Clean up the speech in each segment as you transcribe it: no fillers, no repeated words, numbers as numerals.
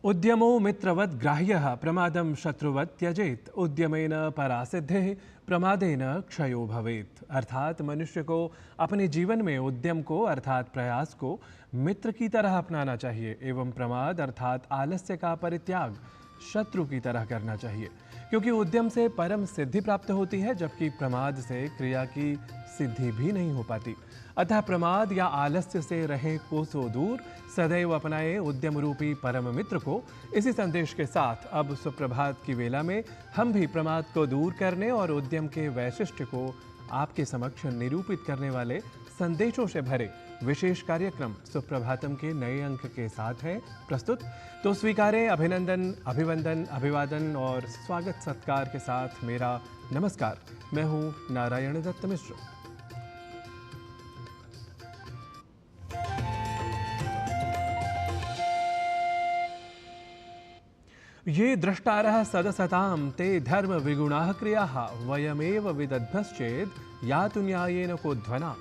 उद्यमो मित्रवत् ग्राह्यः प्रमादं शत्रुवत् त्यजेत। उद्यमेन परासिद्धिः प्रमादेन क्षयो भवेत्। अर्थात मनुष्य को अपने जीवन में उद्यम को अर्थात प्रयास को मित्र की तरह अपनाना चाहिए एवं प्रमाद अर्थात आलस्य का परित्याग शत्रु की तरह करना चाहिए, क्योंकि उद्यम से परम सिद्धि प्राप्त होती है जबकि प्रमाद से क्रिया की सिद्धि भी नहीं हो पाती। अतः प्रमाद या आलस्य से रहे कोसों दूर, सदैव अपनाए उद्यम रूपी परम मित्र को। इसी संदेश के साथ अब सुप्रभात की वेला में हम भी प्रमाद को दूर करने और उद्यम के वैशिष्ट्य को आपके समक्ष निरूपित करने वाले संदेशों से भरे विशेष कार्यक्रम सुप्रभातम के नए अंक के साथ है प्रस्तुत। तो स्वीकारें अभिनंदन, अभिवंदन, अभिवादन और स्वागत सत्कार के साथ मेरा नमस्कार। मैं हूं नारायण दत्त मिश्र। ये द्रष्टारः सदसतां ते धर्म विगुणाः क्रियाः वयमेव विदध्मश्चेद यातु न्यायेन कोध्वना।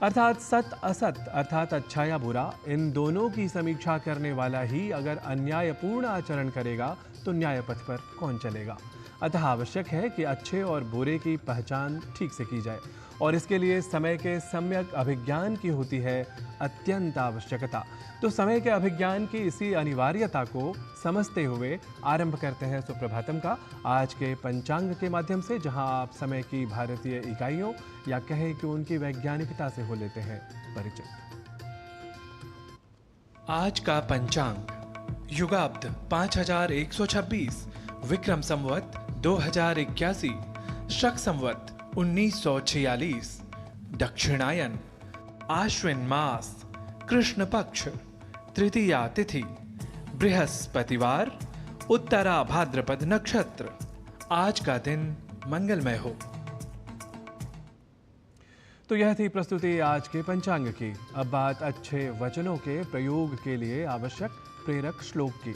अर्थात सत असत अर्थात अच्छा या बुरा, इन दोनों की समीक्षा करने वाला ही अगर अन्यायपूर्ण आचरण करेगा तो न्याय पथ पर कौन चलेगा। अतः आवश्यक है कि अच्छे और बुरे की पहचान ठीक से की जाए और इसके लिए समय के सम्यक अभिज्ञान की होती है अत्यंत आवश्यकता। तो समय के अभिज्ञान की इसी अनिवार्यता को समझते हुए आरंभ करते हैं सुप्रभातम का आज के पंचांग के माध्यम से, जहां आप समय की भारतीय इकाइयों या कहें कि उनकी वैज्ञानिकता से हो लेते हैं परिचित। आज का पंचांग युगाब्द 5126, विक्रम संवत 2081, शक संवत 1946, दक्षिणायन, आश्विन मास, कृष्ण पक्ष, तृतीया तिथि, बृहस्पतिवार, उत्तरा भाद्रपद नक्षत्र। आज का दिन मंगलमय हो। तो यह थी प्रस्तुति आज के पंचांग की। अब बात अच्छे वचनों के प्रयोग के लिए आवश्यक प्रेरक श्लोक की।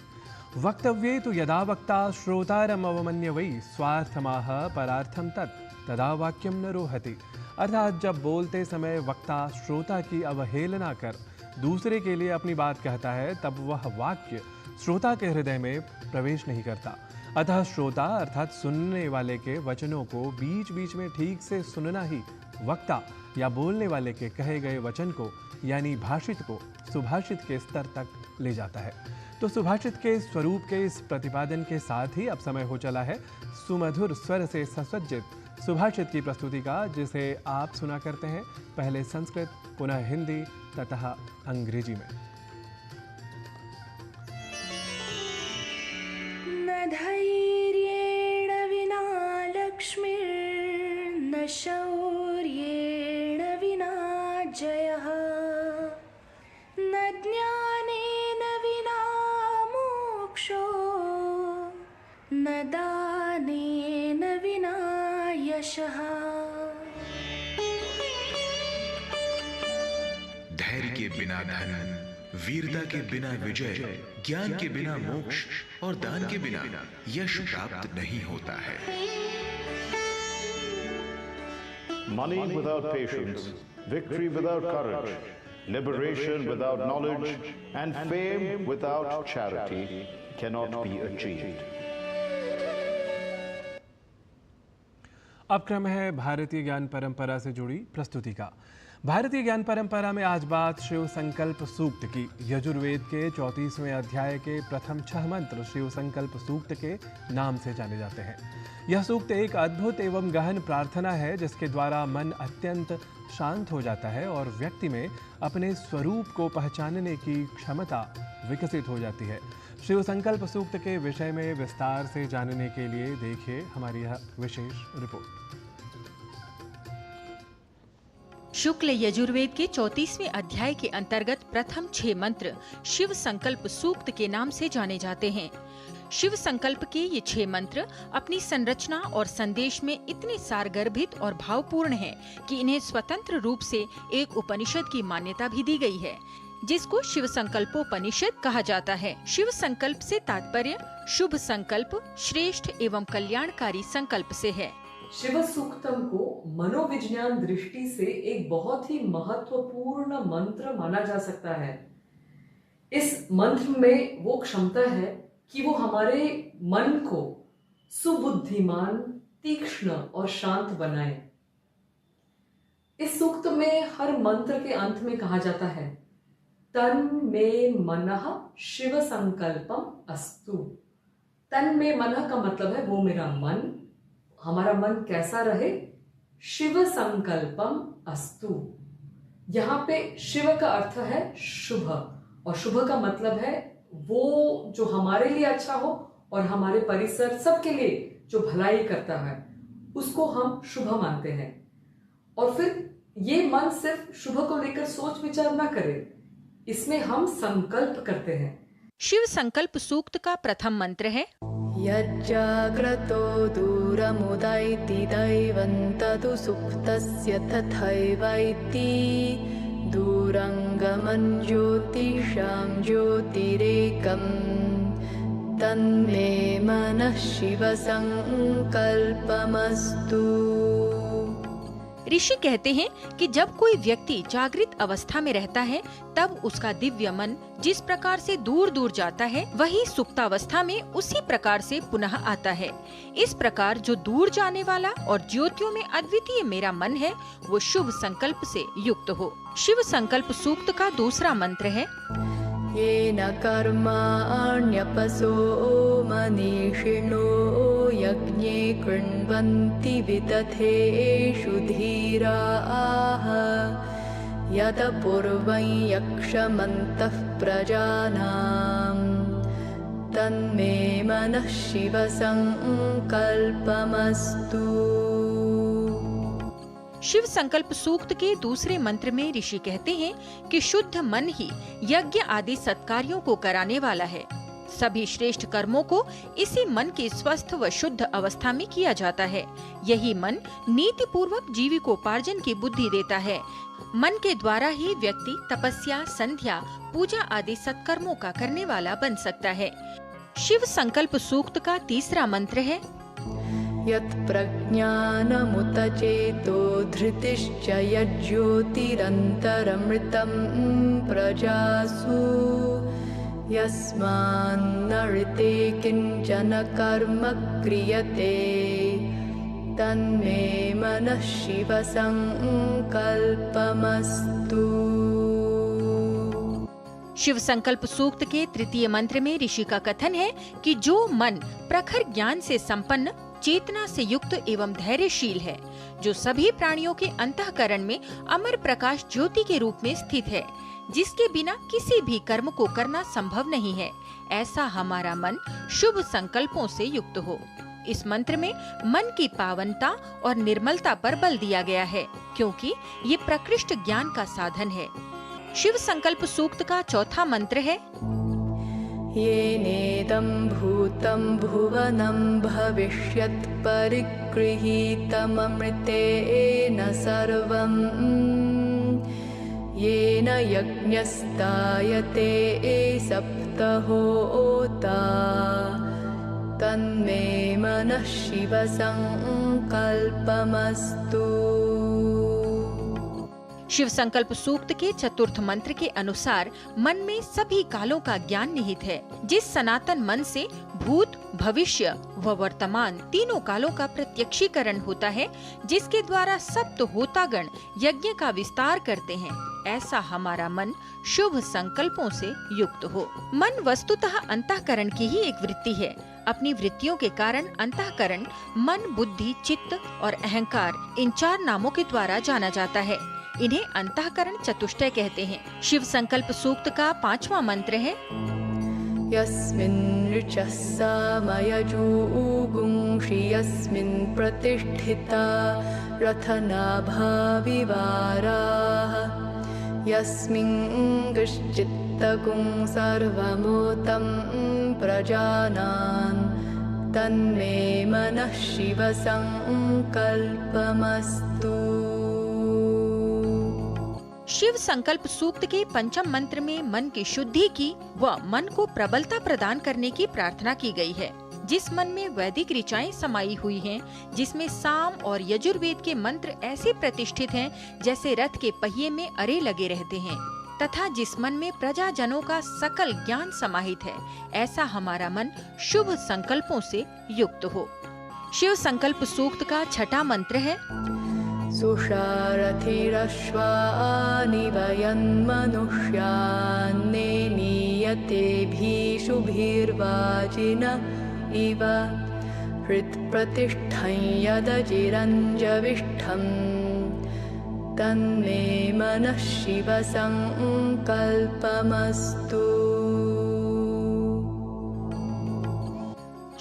वक्तव्ये तु यदा वक्ता श्रोतारम अवमन्य वै स्वार्थमाह परार्थम तदा वाक्यम न रोहति। अर्थात जब बोलते समय वक्ता श्रोता की अवहेलना कर दूसरे के लिए अपनी बात कहता है तब वह वाक्य श्रोता के हृदय में प्रवेश नहीं करता। अतः श्रोता अर्थात सुनने वाले के वचनों को बीच बीच में ठीक से सुनना ही वक्ता या बोलने वाले के कहे गए वचन को यानी भाषित को सुभाषित के स्तर तक ले जाता है। तो सुभाषित के स्वरूप के इस प्रतिपादन के साथ ही अब समय हो चला है सुमधुर स्वर से ससज्जित सुभाषित की प्रस्तुति का, जिसे आप सुना करते हैं पहले संस्कृत, पुनः हिंदी तथा अंग्रेजी में। न धैर्येण विना लक्ष्मीर्न शौर्येण विना जयः, न ज्ञानेन विना मोक्षो, न दानेन विना यशः। धैर्य के बिना धन, वीरता के बिना विजय, ज्ञान के बिना मोक्ष और दान के बिना यश प्राप्त नहीं होता है। Money without patience, victory without courage, liberation without knowledge, and fame without charity cannot be achieved. अब क्रम है भारतीय ज्ञान परंपरा से जुड़ी प्रस्तुति का। भारतीय ज्ञान परंपरा में आज बात शिव संकल्प सूक्त की। यजुर्वेद के 34वें अध्याय के प्रथम 6 मंत्र शिव संकल्प सूक्त के नाम से जाने जाते हैं। यह सूक्त एक अद्भुत एवं गहन प्रार्थना है जिसके द्वारा मन अत्यंत शांत हो जाता है और व्यक्ति में अपने स्वरूप को पहचानने की क्षमता विकसित हो जाती है। शिव संकल्प सूक्त के विषय में विस्तार से जानने के लिए देखिए हमारी यह विशेष रिपोर्ट। शुक्ल यजुर्वेद के 34वें अध्याय के अंतर्गत प्रथम 6 मंत्र शिव संकल्प सूक्त के नाम से जाने जाते हैं। शिव संकल्प के ये 6 मंत्र अपनी संरचना और संदेश में इतने सारगर्भित और भावपूर्ण हैं कि इन्हें स्वतंत्र रूप से एक उपनिषद की मान्यता भी दी गई है, जिसको शिव संकल्पोपनिषद कहा जाता है। शिव संकल्प से तात्पर्य शुभ संकल्प, श्रेष्ठ एवं कल्याणकारी संकल्प से है। शिव सूक्तम को मनोविज्ञान दृष्टि से एक बहुत ही महत्वपूर्ण मंत्र माना जा सकता है। इस मंत्र में वो क्षमता है कि वो हमारे मन को सुबुद्धिमान, तीक्ष्ण और शांत बनाए। इस सूक्त में हर मंत्र के अंत में कहा जाता है, तन में मनः शिव संकल्पम अस्तु। तन में मनः का मतलब है वो मेरा मन, हमारा मन कैसा रहे, शिव संकल्पम अस्तु। यहाँ पे शिव का अर्थ है शुभ, और शुभ का मतलब है वो जो हमारे लिए अच्छा हो और हमारे परिसर सबके लिए जो भलाई करता है उसको हम शुभ मानते हैं। और फिर ये मन सिर्फ शुभ को लेकर सोच विचार ना करे, इसमें हम संकल्प करते हैं। शिव संकल्प सूक्त का प्रथम मंत्र है, यज्जाग्रतो दूरमुदैति दैवं तदु सुप्तस्य तथैवैति दूरङ्गमं ज्योतिषां ज्योतिरेकं तन्मे मनः शिव संकल्पमस्तु। ऋषि कहते हैं कि जब कोई व्यक्ति जागृत अवस्था में रहता है तब उसका दिव्य मन जिस प्रकार से दूर दूर जाता है वही सुप्तावस्था में उसी प्रकार से पुनः आता है। इस प्रकार जो दूर जाने वाला और ज्योतियों में अद्वितीय मेरा मन है वो शुभ संकल्प से युक्त हो। शिव संकल्प सूक्त का दूसरा मंत्र है, येन कर्माण्यपसो मनीषिणो यज्ञे कृण्वन्ति विदथेषु धीराः यत पूर्वं यक्षमन्तः प्रजानां तन्मे मनः शिव संकल्पमस्तु। शिव संकल्प सूक्त के दूसरे मंत्र में ऋषि कहते हैं कि शुद्ध मन ही यज्ञ आदि सत्कार्यों को कराने वाला है। सभी श्रेष्ठ कर्मों को इसी मन की स्वस्थ व शुद्ध अवस्था में किया जाता है। यही मन नीति पूर्वक जीविकोपार्जन की बुद्धि देता है। मन के द्वारा ही व्यक्ति तपस्या, संध्या, पूजा आदि सत्कर्मों का करने वाला बन सकता है। शिव संकल्प सूक्त का तीसरा मंत्र है, यत् प्रज्ञानमुत चेतो धृतिश्च यज्ज्योतिरन्तरमृतं प्रजासु यस्मान्नऋते किञ्चन कर्म क्रियते तन्मे मनः शिव संकल्पमस्तु। शिव संकल्प सूक्त के तृतीय मंत्र में ऋषि का कथन है कि जो मन प्रखर ज्ञान से संपन्न, चेतना से युक्त एवं धैर्यशील है, जो सभी प्राणियों के अंतःकरण में अमर प्रकाश ज्योति के रूप में स्थित है, जिसके बिना किसी भी कर्म को करना संभव नहीं है, ऐसा हमारा मन शुभ संकल्पों से युक्त हो। इस मंत्र में मन की पावनता और निर्मलता पर बल दिया गया है, क्योंकि ये प्रकृष्ट ज्ञान का साधन है। शिव संकल्प सूक्त का चौथा मंत्र है, येनेदं भूतं भुवनं भविष्यत् परिगृहीतममृतेन सर्वं येन यज्ञस्तायते सप्तहोता तन्मे मनः शिव संकल्पमस्तु। शिव संकल्प सूक्त के चतुर्थ मंत्र के अनुसार मन में सभी कालों का ज्ञान निहित है। जिस सनातन मन से भूत, भविष्य व वर्तमान तीनों कालों का प्रत्यक्षीकरण होता है, जिसके द्वारा सप्त होतागण यज्ञ का विस्तार करते हैं, ऐसा हमारा मन शुभ संकल्पों से युक्त हो। मन वस्तुतः अंतःकरण की ही एक वृत्ति है। अपनी वृत्तियों के कारण अंतःकरण मन, बुद्धि, चित्त और अहंकार इन चार नामों के द्वारा जाना जाता है। इन्हें अंतःकरण चतुष्टय कहते हैं। शिव संकल्प सूक्त का पांचवा मंत्र है, यस्मिन् ऋचः सामयजूगुंषि यस्मिन् प्रतिष्ठिता रथनाभा विवाराः यस्मिन् कश्चित्तकुं सर्वमोतं प्रजानान् तन्मे मनः शिव संकल्पमस्तु। शिव संकल्प सूक्त के पंचम मंत्र में मन की शुद्धि की व मन को प्रबलता प्रदान करने की प्रार्थना की गई है। जिस मन में वैदिक ऋचाएं समाई हुई हैं, जिसमें साम और यजुर्वेद के मंत्र ऐसे प्रतिष्ठित हैं जैसे रथ के पहिए में अरे लगे रहते हैं, तथा जिस मन में प्रजाजनों का सकल ज्ञान समाहित है, ऐसा हमारा मन शुभ संकल्पों से युक्त हो। शिव संकल्प सूक्त का छठा मंत्र है सुषारथिरश्वानि वयन्मनुष्यान्ने नियतेभिषुभिर्वाजिन इव हृत्प्रतिष्ठं यदजिरञ्जविष्ठं तन्मे मनः शिव संकल्पमस्तु।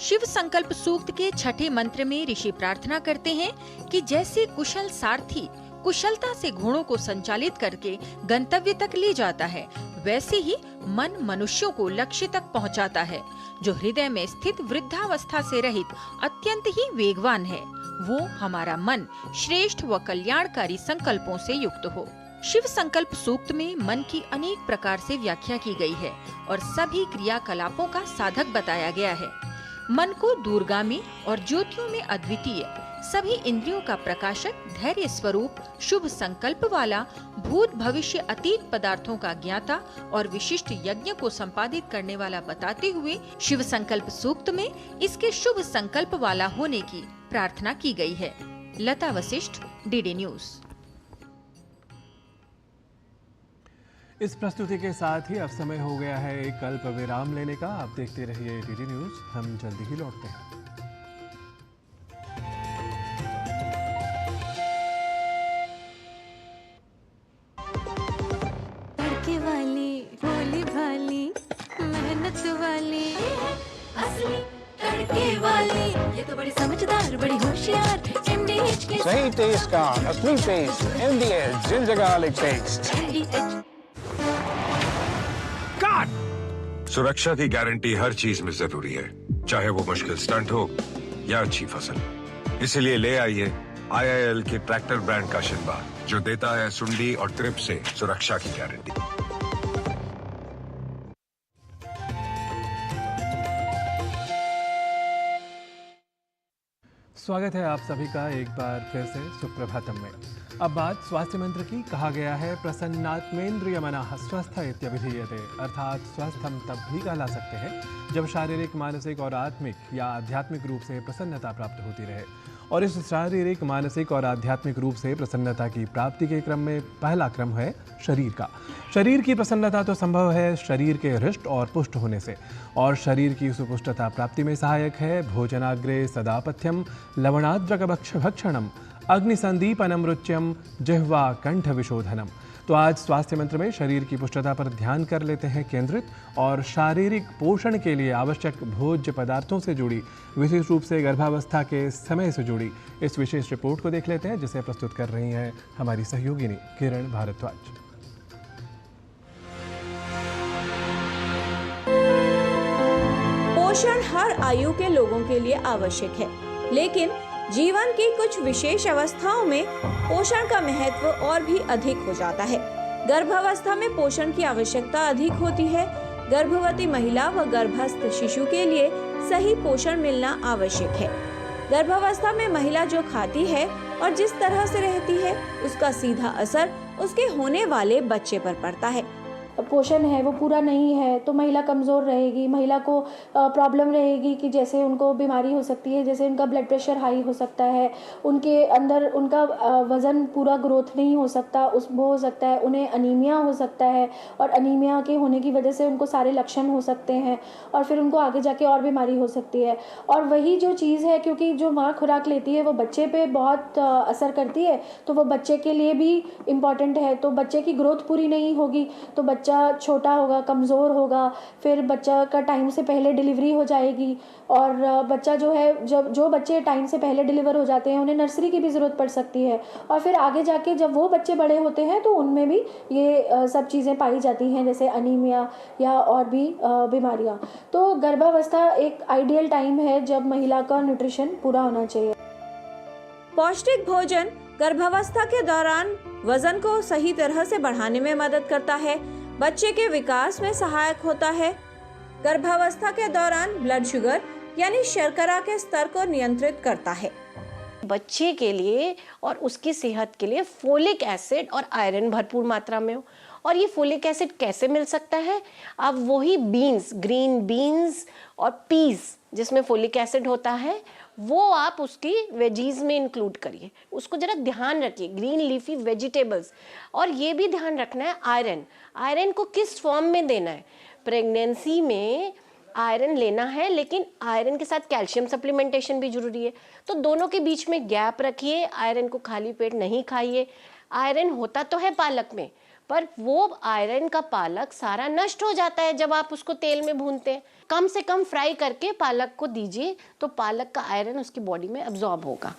शिव संकल्प सूक्त के छठे मंत्र में ऋषि प्रार्थना करते हैं कि जैसे कुशल सारथी कुशलता से घोड़ों को संचालित करके गंतव्य तक ले जाता है, वैसे ही मन मनुष्यों को लक्ष्य तक पहुंचाता है। जो हृदय में स्थित वृद्धावस्था से रहित अत्यंत ही वेगवान है, वो हमारा मन श्रेष्ठ व कल्याणकारी संकल्पों से युक्त हो। शिव संकल्प सूक्त में मन की अनेक प्रकार से व्याख्या की गई है और सभी क्रियाकलापों का साधक बताया गया है। मन को दूरगामी और ज्योतियों में अद्वितीय, सभी इंद्रियों का प्रकाशक, धैर्य स्वरूप, शुभ संकल्प वाला, भूत भविष्य अतीत पदार्थों का ज्ञाता और विशिष्ट यज्ञ को संपादित करने वाला बताते हुए शिव संकल्प सूक्त में इसके शुभ संकल्प वाला होने की प्रार्थना की गई है। लता वशिष्ठ, डीडी न्यूज। इस प्रस्तुति के साथ ही अब समय हो गया है एक अल्प विराम लेने का। आप देखते रहिए डीडी न्यूज, हम जल्दी ही लौटते हैं। तड़के वाली, भोली भाली, मेहनत वाली, असली तड़के वाली, ये तो बड़ी समझदार, बड़ी होशियार, MDH के सही टेस्ट का असली test, MDH ginger garlic paste. सुरक्षा की गारंटी हर चीज में जरूरी है, चाहे वो मुश्किल स्टंट हो या अच्छी फसल। इसलिए ले आइए IIL के ट्रैक्टर ब्रांड का शिनबा, जो देता है सुंडी और ट्रिप से सुरक्षा की गारंटी। स्वागत है आप सभी का एक बार फिर से सुप्रभातम में। अब बात स्वास्थ्य मंत्र की। कहा गया है प्रसन्नात्मेन्द्रिय मनः स्वस्थ इत्यभिधीयते, अर्थात स्वस्थ हम तब भी कहला सकते हैं जब शारीरिक, मानसिक और आत्मिक या आध्यात्मिक रूप से प्रसन्नता प्राप्त होती रहे। और इस शारीरिक, मानसिक और आध्यात्मिक रूप से प्रसन्नता की प्राप्ति के क्रम में पहला क्रम है शरीर का। शरीर की प्रसन्नता तो संभव है शरीर के हृष्ट और पुष्ट होने से, और शरीर की सुपुष्टता प्राप्ति में सहायक है भोजनाग्रे सदापथ्यम लवणाद्रक भक्षणम अग्निसंदीपनम रुच्यम जिह्वा कंठ विशोधनम। तो आज स्वास्थ्य मंत्र में शरीर की पुष्टता पर ध्यान कर लेते हैं केंद्रित, और शारीरिक पोषण के लिए आवश्यक भोज्य पदार्थों से जुड़ी, विशेष रूप से गर्भावस्था के समय से जुड़ी इस विशेष रिपोर्ट को देख लेते हैं, जिसे प्रस्तुत कर रही हैं हमारी सहयोगिनी किरण भारद्वाज। पोषण हर आयु के लोगों के लिए आवश्यक है, लेकिन जीवन की कुछ विशेष अवस्थाओं में पोषण का महत्व और भी अधिक हो जाता है। गर्भावस्था में पोषण की आवश्यकता अधिक होती है। गर्भवती महिला व गर्भस्थ शिशु के लिए सही पोषण मिलना आवश्यक है। गर्भावस्था में महिला जो खाती है और जिस तरह से रहती है, उसका सीधा असर उसके होने वाले बच्चे पर पड़ता है। पोषण है वो पूरा नहीं है तो महिला कमज़ोर रहेगी, महिला को प्रॉब्लम रहेगी कि जैसे उनको बीमारी हो सकती है, जैसे उनका ब्लड प्रेशर हाई हो सकता है, उनके अंदर उनका वज़न पूरा ग्रोथ नहीं हो सकता, वो हो सकता है उन्हें अनीमिया हो सकता है, और अनीमिया के होने की वजह से उनको सारे लक्षण हो सकते हैं और फिर उनको आगे जाके और बीमारी हो सकती है। और वही जो चीज़ है, क्योंकि जो माँ खुराक लेती है वो बच्चे पे बहुत असर करती है, तो वो बच्चे के लिए भी इम्पॉर्टेंट है। तो बच्चे की ग्रोथ पूरी नहीं होगी तो बच्चा छोटा होगा, कमज़ोर होगा, फिर बच्चा का टाइम से पहले डिलीवरी हो जाएगी। और बच्चा जो है, जो बच्चे टाइम से पहले डिलीवर हो जाते हैं उन्हें नर्सरी की भी ज़रूरत पड़ सकती है, और फिर आगे जाके जब वो बच्चे बड़े होते हैं तो उनमें भी ये सब चीज़ें पाई जाती हैं, जैसे अनीमिया या और भी बीमारियाँ। तो गर्भावस्था एक आइडियल टाइम है जब महिला का न्यूट्रिशन पूरा होना चाहिए। पौष्टिक भोजन गर्भावस्था के दौरान वजन को सही तरह से बढ़ाने में मदद करता है, बच्चे के विकास में सहायक होता है। गर्भावस्था के दौरान ब्लड शुगर यानी शर्करा के स्तर को नियंत्रित करता है। बच्चे के लिए और उसकी सेहत के लिए फोलिक एसिड और आयरन भरपूर मात्रा में हो, और ये फोलिक एसिड कैसे मिल सकता है? आप वही बीन्स, ग्रीन बीन्स और पीस जिसमें फोलिक एसिड होता है, वो आप उसकी वेजीज में इंक्लूड करिए। उसको जरा ध्यान रखिए, ग्रीन लीफी वेजिटेबल्स। और ये भी ध्यान रखना है आयरन को किस फॉर्म में देना है। प्रेगनेंसी में आयरन लेना है, लेकिन आयरन के साथ कैल्शियम सप्लीमेंटेशन भी जरूरी है। तो दोनों के बीच में गैप रखिए, आयरन को खाली पेट नहीं खाइए। आयरन होता तो है पालक में, पर वो आयरन का पालक सारा नष्ट हो जाता है जब आप उसको तेल में भूनते हैं। कम से कम फ्राई करके पालक को दीजिए, तो पालक का आयरन उसकी बॉडी में अब्जॉर्ब होगा।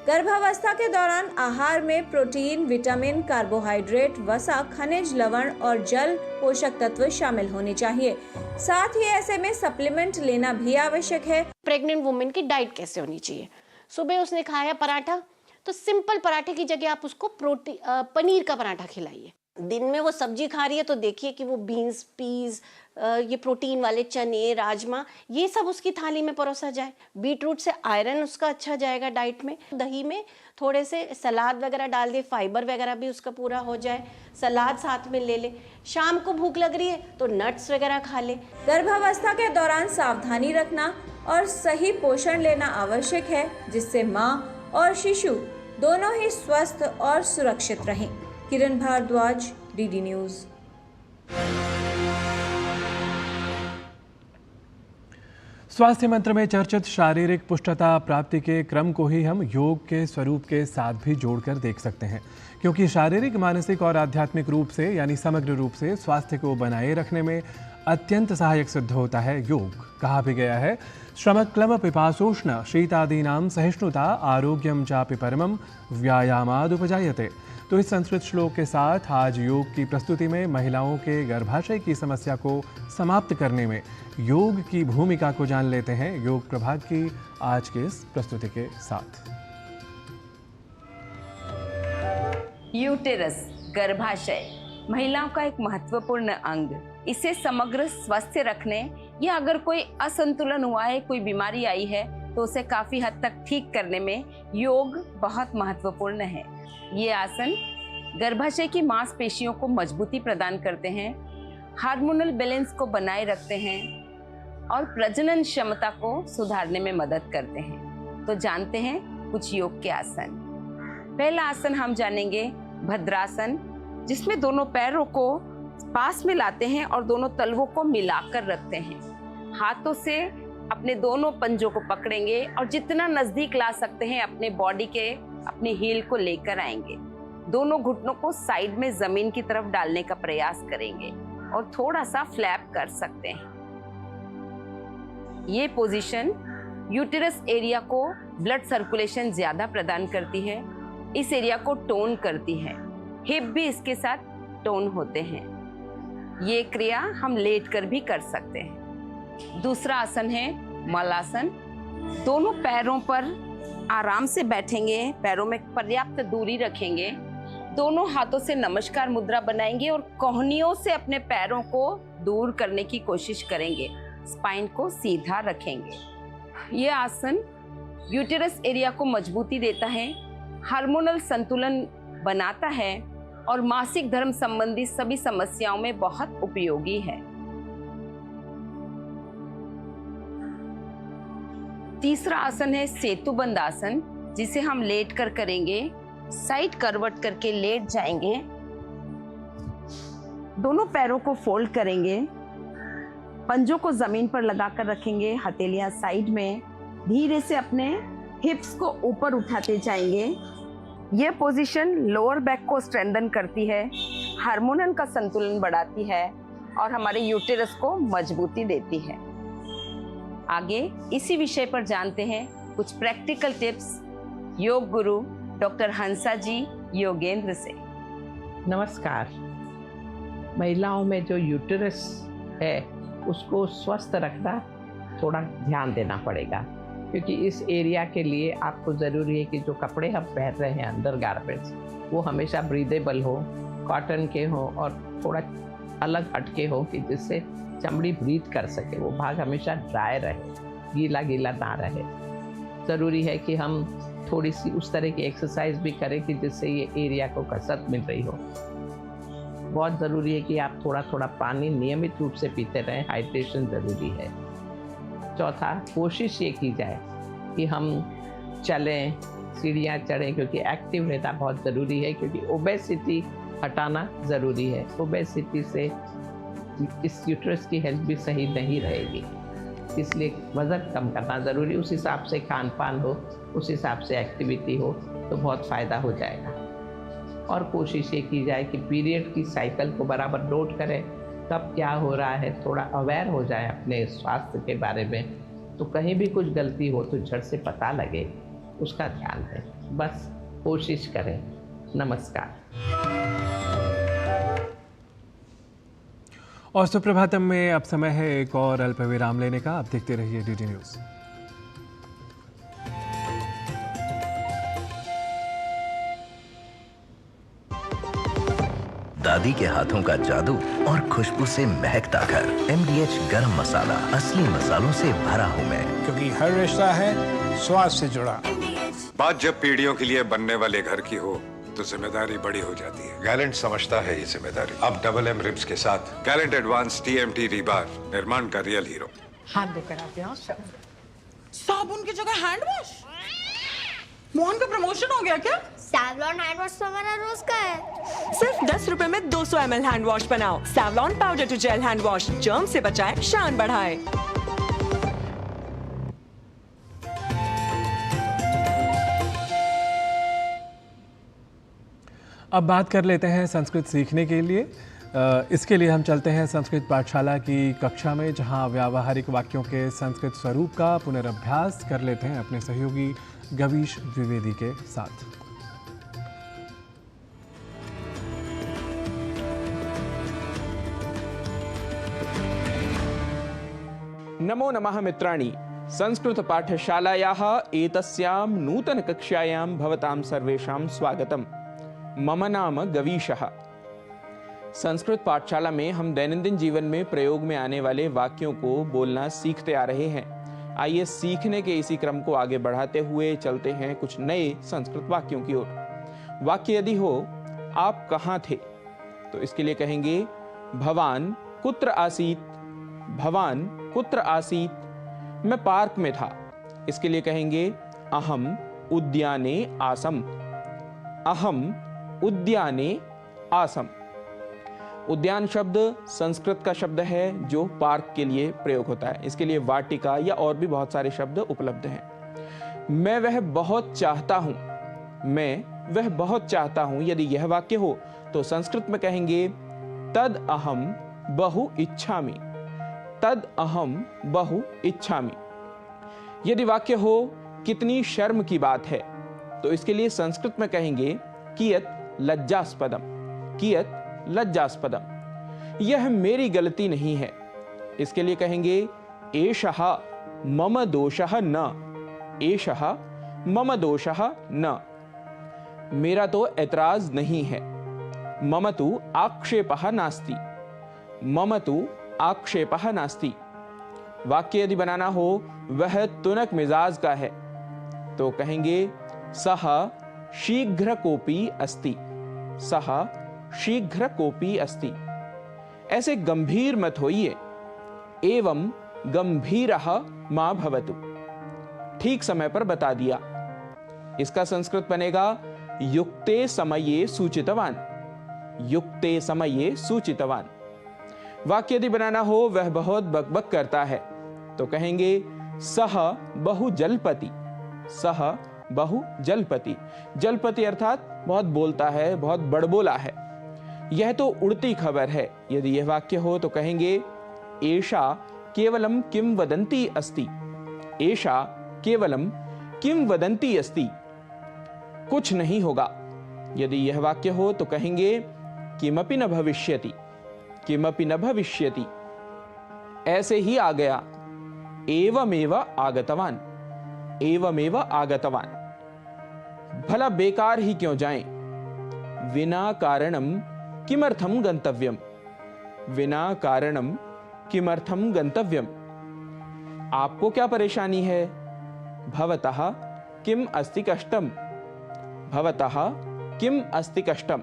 गर्भावस्था के दौरान आहार में प्रोटीन, विटामिन, कार्बोहाइड्रेट, वसा, खनिज, लवण और जल पोषक तत्व शामिल होने चाहिए। साथ ही ऐसे में सप्लीमेंट लेना भी आवश्यक है। प्रेग्नेंट वुमेन की डाइट कैसे होनी चाहिए? सुबह उसने खाया पराठा, तो सिंपल पराठे की जगह आप उसको पनीर का पराठा खिलाइए। दिन में वो सब्जी खा रही है तो देखिए कि वो बीन्स, पीस, ये प्रोटीन वाले चने, राजमा, ये सब उसकी थाली में परोसा जाए। बीटरूट से आयरन उसका अच्छा जाएगा डाइट में। दही में थोड़े से सलाद वगैरह डाल दिए, फाइबर वगैरह भी उसका पूरा हो जाए। सलाद साथ में ले ले। शाम को भूख लग रही है तो नट्स वगैरह खा ले। गर्भावस्था के दौरान सावधानी रखना और सही पोषण लेना आवश्यक है, जिससे माँ और शिशु दोनों ही स्वस्थ और सुरक्षित रहें। किरण भारद्वाज, डीडी न्यूज। स्वास्थ्य मंत्र में चर्चित शारीरिक पुष्टता प्राप्ति के क्रम को ही हम योग के स्वरूप के साथ भी जोड़कर देख सकते हैं, क्योंकि शारीरिक, मानसिक और आध्यात्मिक रूप से यानी समग्र रूप से स्वास्थ्य को बनाए रखने में अत्यंत सहायक सिद्ध होता है योग। कहा भी गया है, श्रमक्लम पिपासोष्ण शीतादीनां सहिष्णुता आरोग्यम चापि परमं व्यायामादुपजायते। तो इस संस्कृत श्लोक के साथ आज योग की प्रस्तुति में महिलाओं के गर्भाशय की समस्या को समाप्त करने में योग की भूमिका को जान लेते हैं योग प्रभाग की आज के इस प्रस्तुति के साथ। यूटेरस, गर्भाशय, महिलाओं का एक महत्वपूर्ण अंग। इसे समग्र स्वस्थ रखने या अगर कोई असंतुलन हुआ है, कोई बीमारी आई है, तो उसे काफी हद तक ठीक करने में योग बहुत महत्वपूर्ण है। ये आसन गर्भाशय की मांसपेशियों को मजबूती प्रदान करते हैं, हार्मोनल बैलेंस को बनाए रखते हैं और प्रजनन क्षमता को सुधारने में मदद करते हैं। तो जानते हैं कुछ योग के आसन। पहला आसन हम जानेंगे भद्रासन, जिसमें दोनों पैरों को पास में लाते हैं और दोनों तलवों को मिलाकर रखते हैं। हाथों से अपने दोनों पंजों को पकड़ेंगे और जितना नजदीक ला सकते हैं अपने बॉडी के, अपनी हील को लेकर आएंगे। दोनों घुटनों को साइड में जमीन की तरफ डालने का प्रयास करेंगे और थोड़ा सा फ्लैप कर सकते हैं। ये पोजीशन यूटेरस एरिया को ब्लड सर्कुलेशन ज्यादा प्रदान करती है, इस एरिया को टोन करती है। हिप भी इसके साथ टोन होते हैं। ये क्रिया हम लेटकर भी कर सकते हैं। दूसरा आसन है मलासन। दोनों पैरों पर आराम से बैठेंगे, पैरों में पर्याप्त दूरी रखेंगे, दोनों हाथों से नमस्कार मुद्रा बनाएंगे और कोहनियों से अपने पैरों को दूर करने की कोशिश करेंगे। स्पाइन को सीधा रखेंगे। ये आसन यूटेरस एरिया को मजबूती देता है, हार्मोनल संतुलन बनाता है और मासिक धर्म संबंधी सभी समस्याओं में बहुत उपयोगी है। तीसरा आसन है सेतुबंद आसन, जिसे हम लेट कर करेंगे। साइड करवट करके लेट जाएंगे, दोनों पैरों को फोल्ड करेंगे, पंजों को जमीन पर लगाकर रखेंगे, हथेलियां साइड में, धीरे से अपने हिप्स को ऊपर उठाते जाएंगे। यह पोजीशन लोअर बैक को स्ट्रेंथन करती है, हार्मोनल का संतुलन बढ़ाती है और हमारे यूटेरस को मजबूती देती है। आगे इसी विषय पर जानते हैं कुछ practical tips yoga guru doctor हंसा जी योगेंद्र से। नमस्कार। महिलाओं में जो यूटेरस है उसको स्वस्थ रखना थोड़ा ध्यान देना पड़ेगा, क्योंकि इस एरिया के लिए आपको ज़रूरी है कि जो कपड़े हम पहन रहे हैं अंडर गारमेंट्स वो हमेशा ब्रीदेबल हो, कॉटन के हो और थोड़ा अलग हटके हो कि जिससे चमड़ी ब्रीथ कर सके, वो भाग हमेशा ड्राई रहे, गीला गीला ना रहे। ज़रूरी है कि हम थोड़ी सी उस तरह की एक्सरसाइज भी करें कि जिससे ये एरिया को कसरत मिल रही हो। बहुत ज़रूरी है कि आप थोड़ा थोड़ा पानी नियमित रूप से पीते रहें, हाइड्रेशन ज़रूरी है। चौथा, कोशिश ये की जाए कि हम चलें, सीढ़ियाँ चढ़ें, क्योंकि एक्टिव रहना बहुत ज़रूरी है, क्योंकि ओबेसिटी हटाना ज़रूरी है। ओबेसिटी से इस यूट्रस की हेल्थ भी सही नहीं रहेगी, इसलिए वज़न कम करना ज़रूरी। उस हिसाब से खान पान हो, उस हिसाब से एक्टिविटी हो तो बहुत फ़ायदा हो जाएगा। और कोशिश ये की जाए कि पीरियड की साइकिल को बराबर नोट करें, कब क्या हो रहा है, थोड़ा अवेयर हो जाए अपने स्वास्थ्य के बारे में, तो कहीं भी कुछ गलती हो तो झट से पता लगे, उसका ध्यान दें। बस कोशिश करें। नमस्कार। और सुप्रभातम में अब समय है एक और अल्प विराम लेने का। आप देखते रहिए डीडी न्यूज़। दादी के हाथों का जादू और खुशबू से महकता घर। MDH गरम मसाला, असली मसालों से भरा हूँ मैं, क्योंकि हर रिश्ता है स्वाद से जुड़ा। बात जब पीढ़ियों के लिए बनने वाले घर की हो तो जिम्मेदारी बड़ी हो जाती है। गैलेंट समझता है ये जिम्मेदारी। अब MM रिब्स के साथ गैलेंट एडवांस TMT रीबार, निर्माण का रियल हीरो। हाथ धोकर आते हैं। साबुन की जगह हैंड वॉश। मोहन का प्रमोशन हो गया क्या? सैवलॉन हैंड वॉश तो हमारा रोज का है। सिर्फ 10 रुपए में 200 ml हैंड वॉश बनाओ। Savlon powder to gel hand wash, germ से बचाए, शान बढ़ाए। अब बात कर लेते हैं संस्कृत सीखने के लिए। इसके लिए हम चलते हैं संस्कृत पाठशाला की कक्षा में, जहां व्यावहारिक वाक्यों के संस्कृत स्वरूप का पुनर्अभ्यास कर लेते हैं अपने सहयोगी गवीश द्विवेदी के साथ। नमो नमः मित्राणि। संस्कृत पाठशालायाः एतस्यां नूतन कक्षायां भवतां सर्वेषां स्वागतम्। मम नाम गवीशः। संस्कृत पाठशाला में हम दैनंदिन जीवन में प्रयोग में आने वाले वाक्यों को बोलना सीखते आ रहे हैं। आइए सीखने के इसी क्रम को आगे बढ़ाते हुए चलते हैं कुछ नए संस्कृत वाक्यों की ओर। वाक्य यदि हो आप कहाँ थे, तो इसके लिए कहेंगे भवान कुत्र आसीत। भवान कुत्र आसीत, मैं पार्क में था। इसके लिए कहेंगे अहम उद्याने आसम। अहम उद्याने आसम। उद्यान शब्द संस्कृत का शब्द है जो पार्क के लिए प्रयोग होता है। इसके लिए वाटिका या और भी बहुत सारे शब्द उपलब्ध हैं। मैं वह बहुत चाहता हूं। मैं वह बहुत चाहता हूं, यदि यह वाक्य हो तो संस्कृत में कहेंगे तद अहम बहु इच्छामि। तद अहम बहु इच्छामि। यदि वाक्य हो कितनी शर्म की बात है, तो इसके लिए संस्कृत में कहेंगे कियत लज्जास्पदम। कियत लज्जास्पदम, यह मेरी गलती नहीं है। इसके लिए कहेंगे एषः मम दोषः न। एषः मम दोषः न, मेरा तो ऐतराज नहीं है। मम तु आक्षेपः नास्ति। मम तु आक्षेपः नास्ति। वाक्य यदि बनाना हो वह तुनक मिजाज का है, तो कहेंगे सह शीघ्र कोपी अस्ति। सह शीघ्र कोपी अस्ति, ऐसे गंभीर मत होइए। एवं गंभीरः मा भवतु, ठीक समय पर बता दिया। इसका संस्कृत बनेगा युक्ते समये सूचितवान। युक्ते समये सूचितवान। वाक्य यदि बनाना हो वह बहुत बकबक करता है, तो कहेंगे सह बहु जलपति। सह बहु जलपति। जलपति अर्थात बहुत बोलता है, बहुत बड़बोला है। यह तो उड़ती खबर है। यदि यह वाक्य हो तो कहेंगे एषा केवलम किम वदंती अस्ति। एषा केवलम किम वदंती अस्ति, कुछ नहीं होगा। यदि यह वाक्य हो तो कहेंगे किमपि न भविष्यति। किमपि न भविष्यति, ऐसे ही आ गया। एवमेव आगतवान। एवमेव आगतवान, भला बेकार ही क्यों जाएं। विना कारणम किमर्थम गंतव्यम। विना कारणम किमर्थम गंतव्यम, आपको क्या परेशानी है। भवतः किम अस्ति कष्टम। भवतः किम अस्ति कष्टम,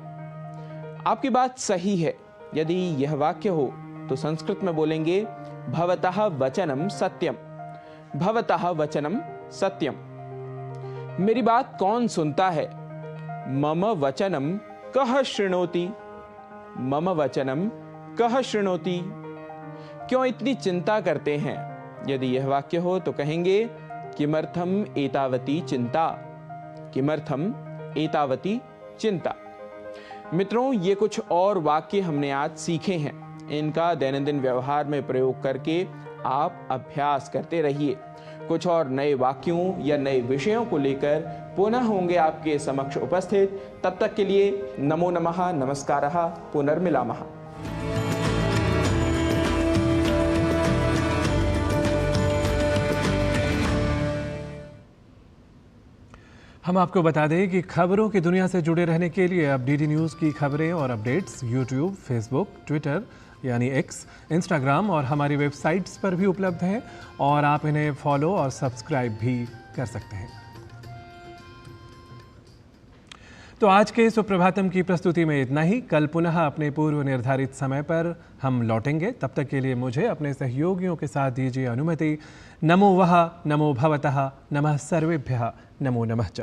आपकी बात सही है। यदि यह वाक्य हो तो संस्कृत में बोलेंगे भवतः वचनम सत्यम, भवतः वचनम सत्यम। मेरी बात कौन सुनता है? मम वचनम कः शृणोति, मम वचनम कः शृणोति। क्यों इतनी चिंता करते हैं? यदि यह वाक्य हो तो कहेंगे किमर्थम एतावती चिंता, किमर्थम एतावती चिंता। मित्रों, ये कुछ और वाक्य हमने आज सीखे हैं। इनका दैनंदिन व्यवहार में प्रयोग करके आप अभ्यास करते रहिए। कुछ और नए वाक्यों या नए विषयों को लेकर पुनः होंगे आपके समक्ष उपस्थित। तब तक के लिए नमो नमः, नमस्कारः, पुनर्मिलामः। हम आपको बता दें कि खबरों की दुनिया से जुड़े रहने के लिए अब डीडी न्यूज़ की खबरें और अपडेट्स यूट्यूब, फेसबुक, ट्विटर यानी एक्स, इंस्टाग्राम और हमारी वेबसाइट्स पर भी उपलब्ध हैं और आप इन्हें फॉलो और सब्सक्राइब भी कर सकते हैं। तो आज के सुप्रभातम की प्रस्तुति में इतना ही। कल पुनः अपने पूर्व निर्धारित समय पर हम लौटेंगे। तब तक के लिए मुझे अपने सहयोगियों के साथ दीजिए अनुमति। नमो वः, नमो भवतः, नमः सर्वेभ्यः, नमो नमः च।